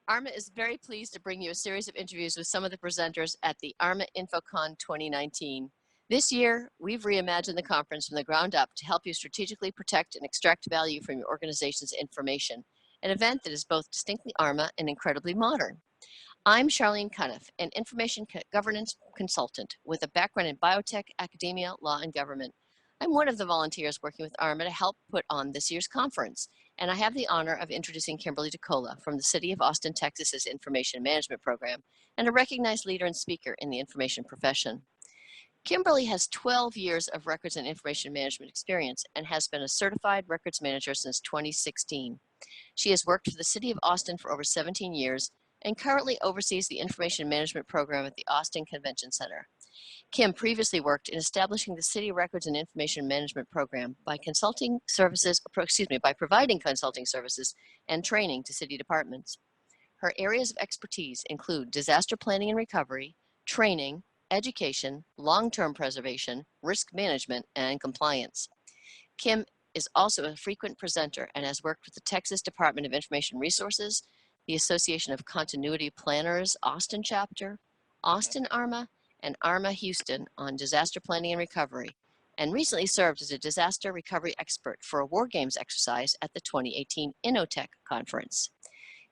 ARMA is very pleased to bring you a series of interviews with some of the presenters at the ARMA InfoCon 2019. This year, we've reimagined the conference from the ground up to help you strategically protect and extract value from your organization's information, an event that is both distinctly ARMA and incredibly modern. I'm Charlene Cunniffe, an information governance consultant with a background in biotech, academia, law, and government. I'm one of the volunteers working with ARMA to help put on this year's conference, and I have the honor of introducing Kimberly DeCola from the City of Austin, Texas's Information Management Program, and a recognized leader and speaker in the information profession. Kimberly has 12 years of records and information management experience and has been a certified records manager since 2016. She has worked for the City of Austin for over 17 years and currently oversees the information management program at the Austin Convention Center. Kim previously worked in establishing the City Records and Information Management Program by providing consulting services and training to city departments. Her areas of expertise include disaster planning and recovery, training, education, long-term preservation, risk management, and compliance. Kim is also a frequent presenter and has worked with the Texas Department of Information Resources, the Association of Continuity Planners Austin Chapter, Austin ARMA, and ARMA Houston on disaster planning and recovery, and recently served as a disaster recovery expert for a war games exercise at the 2018 Innotech conference.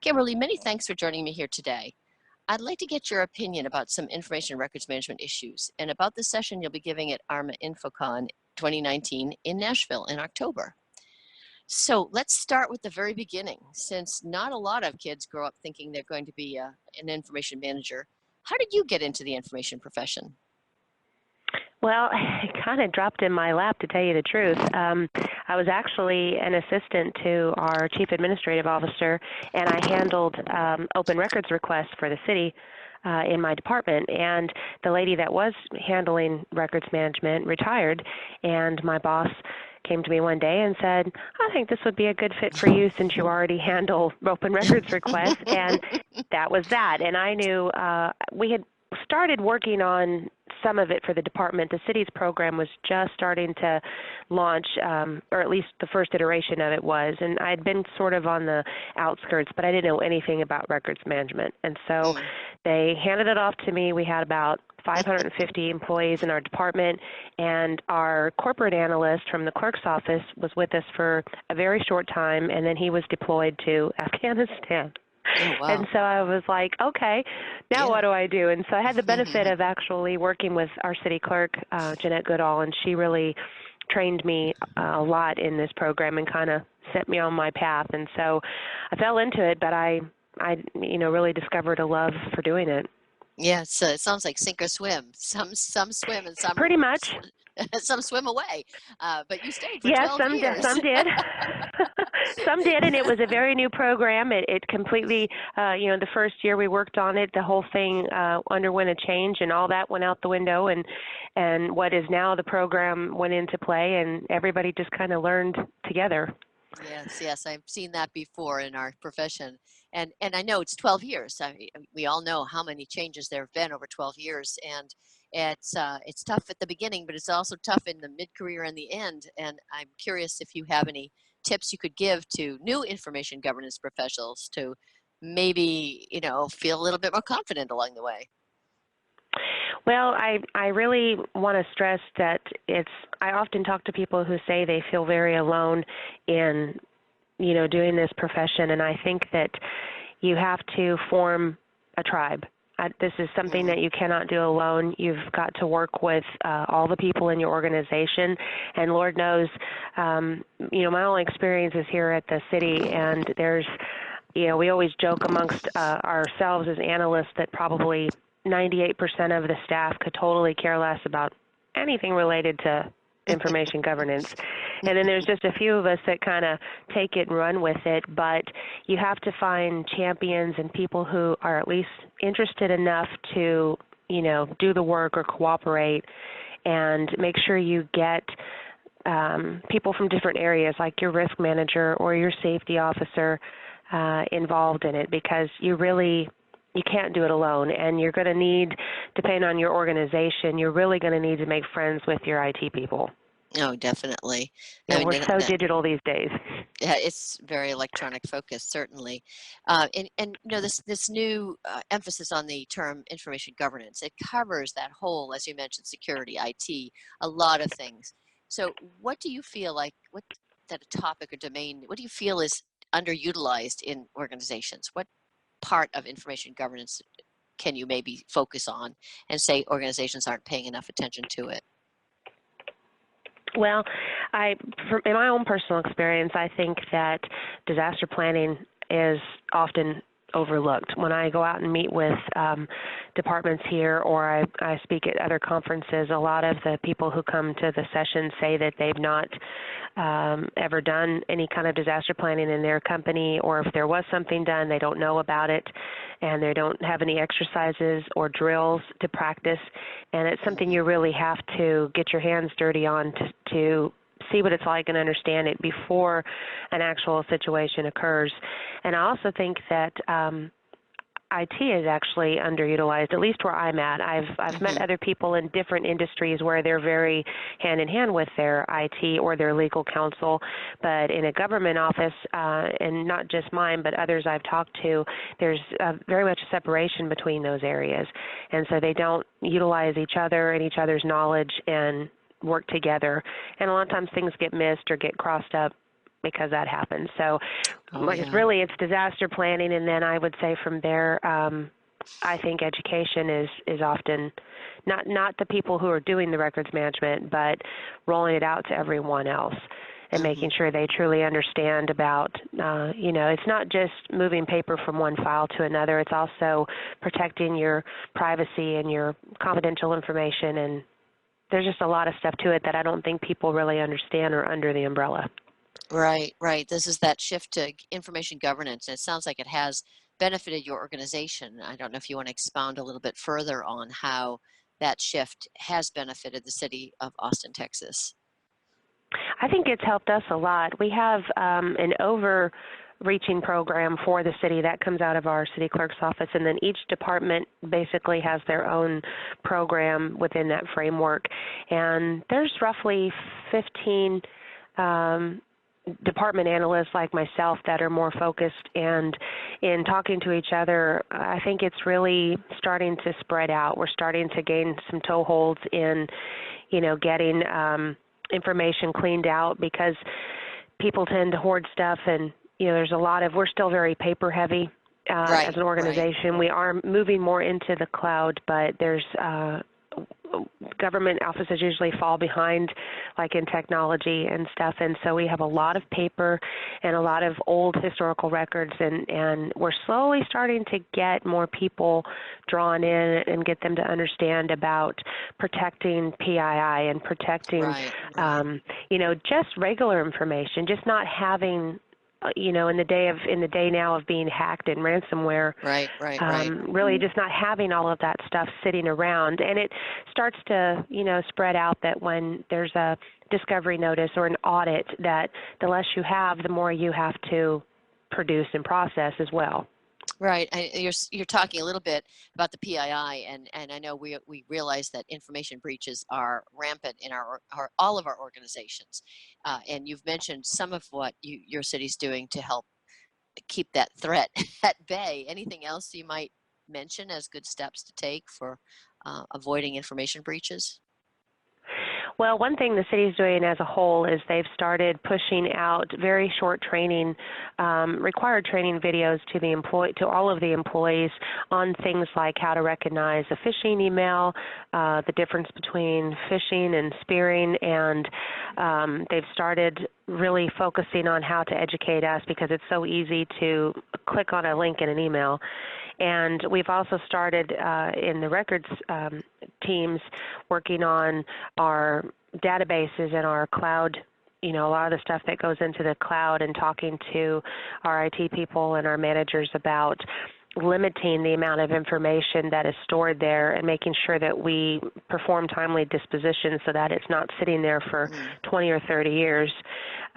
Kimberly, many thanks for joining me here today. I'd like to get your opinion about some information records management issues and about the session you'll be giving at ARMA InfoCon 2019 in Nashville in October. So let's start with the very beginning. Since not a lot of kids grow up thinking they're going to be an information manager, how did you get into the information profession? Well, it kind of dropped in my lap, to tell you the truth. I was actually an assistant to our chief administrative officer, and I handled open records requests for the city in my department. And the lady that was handling records management retired, and my boss came to me one day and said, I think this would be a good fit for you since you already handle open records requests. And that was that. And I knew we had started working on some of it for the department. The city's program was just starting to launch, or at least the first iteration of it was. And I'd been sort of on the outskirts, but I didn't know anything about records management. And so they handed it off to me. We had about 550 employees in our department, and our corporate analyst from the clerk's office was with us for a very short time, and then he was deployed to Afghanistan. Oh, wow. And so I was like, okay, now what do I do? And so I had the benefit of actually working with our city clerk, Jeanette Goodall, and she really trained me a lot in this program and kind of set me on my path. And so I fell into it, but I really discovered a love for doing it. Yeah, so it sounds like sink or swim. Some swim and some pretty much. Some swim away. But you stayed for 12 years. Some did. Some did, and it was a very new program. It completely, the first year we worked on it, the whole thing underwent a change, and all that went out the window. And what is now the program went into play, and everybody just kind of learned together. Yes, I've seen that before in our profession. And I know it's 12 years. We all know how many changes there have been over 12 years. And it's tough at the beginning, but it's also tough in the mid-career and the end. And I'm curious if you have any tips you could give to new information governance professionals to maybe, feel a little bit more confident along the way. Well, I really want to stress that I often talk to people who say they feel very alone in, doing this profession, and I think that you have to form a tribe. This is something that you cannot do alone. You've got to work with all the people in your organization, and Lord knows, my only experience is here at the city, and there's, we always joke amongst ourselves as analysts that probably 98% of the staff could totally care less about anything related to information governance. And then there's just a few of us that kind of take it and run with it, but you have to find champions and people who are at least interested enough to, do the work or cooperate, and make sure you get people from different areas like your risk manager or your safety officer involved in it, because you can't do it alone, and you're going to need, depending on your organization, you're really going to need to make friends with your IT people. Oh, definitely. You I know, mean, we're that, so that digital these days. yeah, it's very electronic focused, certainly. And you know, this new emphasis on the term information governance, it covers that whole, as you mentioned, security, IT, a lot of things. So, what do you feel like? What that a topic or domain? What do you feel is underutilized in organizations? What part of information governance can you maybe focus on and say organizations aren't paying enough attention to it? Well, in my own personal experience, I think that disaster planning is often overlooked. When I go out and meet with departments here, or I speak at other conferences, a lot of the people who come to the session say that they've not ever done any kind of disaster planning in their company, or if there was something done, they don't know about it, and they don't have any exercises or drills to practice. And it's something you really have to get your hands dirty on to see what it's like and understand it before an actual situation occurs. And I also think that IT is actually underutilized, at least where I'm at. I've met other people in different industries where they're very hand in hand with their IT or their legal counsel, but in a government office, and not just mine, but others I've talked to, there's very much a separation between those areas, and so they don't utilize each other and each other's knowledge and work together, and a lot of times things get missed or get crossed up because that happens. So Oh, like yeah. it's disaster planning, and then I would say from there, I think education is often not the people who are doing the records management, but rolling it out to everyone else and making sure they truly understand about, it's not just moving paper from one file to another. It's also protecting your privacy and your confidential information, and there's just a lot of stuff to it that I don't think people really understand or under the umbrella. Right, right. This is that shift to information governance. And it sounds like it has benefited your organization. I don't know if you want to expound a little bit further on how that shift has benefited the city of Austin, Texas. I think it's helped us a lot. We have an overreaching program for the city that comes out of our city clerk's office, and then each department basically has their own program within that framework. And there's roughly 15 department analysts like myself that are more focused, and in talking to each other, I think it's really starting to spread out. We're starting to gain some toeholds in, getting information cleaned out, because people tend to hoard stuff, and there's a lot of, we're still very paper heavy as an organization. We are moving more into the cloud, but there's government offices usually fall behind, like in technology and stuff, and so we have a lot of paper and a lot of old historical records, and we're slowly starting to get more people drawn in and get them to understand about protecting PII and protecting, just regular information, just not having in the day now of being hacked and ransomware, really just not having all of that stuff sitting around. And it starts to, spread out that when there's a discovery notice or an audit, that the less you have, the more you have to produce and process as well. Right. You're talking a little bit about the PII, and I know we realize that information breaches are rampant in all of our organizations, and you've mentioned some of what your city's doing to help keep that threat at bay. Anything else you might mention as good steps to take for avoiding information breaches? Well, one thing the city is doing as a whole is they've started pushing out very short training, required training videos to all of the employees on things like how to recognize a phishing email, the difference between phishing and spearing, and they've started really focusing on how to educate us, because it's so easy to click on a link in an email. And we've also started in the records teams working on our databases and our cloud, a lot of the stuff that goes into the cloud, and talking to our IT people and our managers about limiting the amount of information that is stored there and making sure that we perform timely disposition so that it's not sitting there for 20 or 30 years,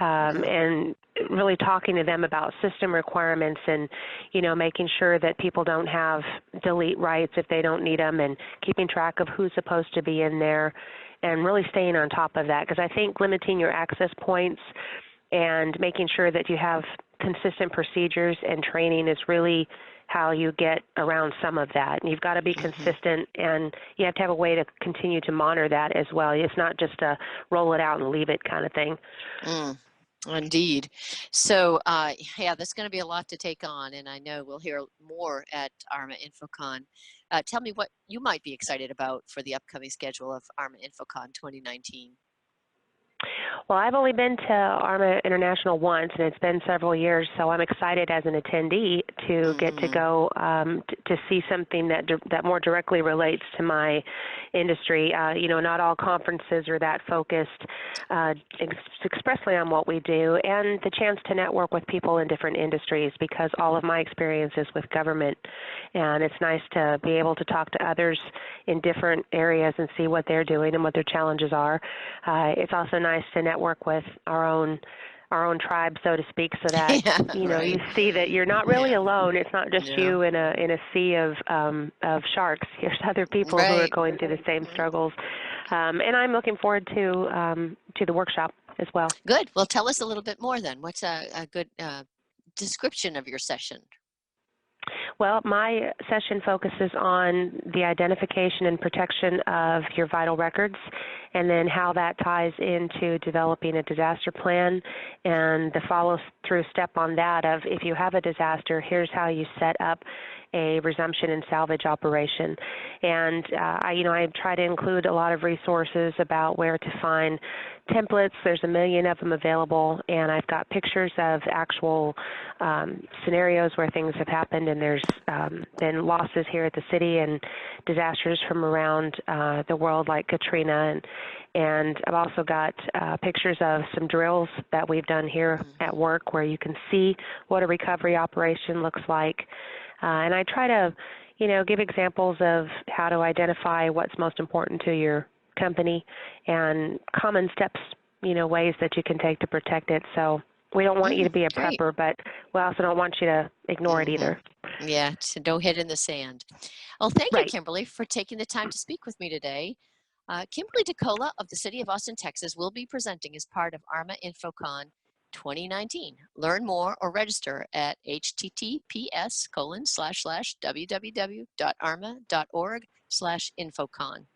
and really talking to them about system requirements and, making sure that people don't have delete rights if they don't need them, and keeping track of who's supposed to be in there, and really staying on top of that, because I think limiting your access points and making sure that you have consistent procedures and training is really how you get around some of that. And you've got to be consistent, and you have to have a way to continue to monitor that as well. It's not just a roll it out and leave it kind of thing. Indeed. So, yeah, that's going to be a lot to take on, and I know we'll hear more at ARMA InfoCon. Tell me what you might be excited about for the upcoming schedule of ARMA InfoCon 2019. Well, I've only been to ARMA International once, and it's been several years, so I'm excited as an attendee to get to go to see something that more directly relates to my industry. Not all conferences are that focused expressly on what we do, and the chance to network with people in different industries, because all of my experience is with government, and it's nice to be able to talk to others in different areas and see what they're doing and what their challenges are. It's also nice to network with our own tribe, so to speak, so that you see that you're not really alone. It's not just you in a sea of sharks. There's other people who are going through the same struggles, and I'm looking forward to the workshop as well. Good. Well, tell us a little bit more then. What's a good description of your session? Well, my session focuses on the identification and protection of your vital records, and then how that ties into developing a disaster plan, and the follow-through step on that of, if you have a disaster, here's how you set up a resumption and salvage operation. And I try to include a lot of resources about where to find templates. There's a million of them available, and I've got pictures of actual scenarios where things have happened, and there's been losses here at the city and disasters from around the world like Katrina, and I've also got pictures of some drills that we've done here at work where you can see what a recovery operation looks like. And I try to, give examples of how to identify what's most important to your company and common steps, ways that you can take to protect it. So we don't want you to be a prepper, but we also don't want you to ignore it either. Yeah, so no head in the sand. Well, thank you, Kimberly, for taking the time to speak with me today. Kimberly DeCola of the City of Austin, Texas, will be presenting as part of ARMA InfoCon 2019. Learn more or register at https://www.arma.org/infocon.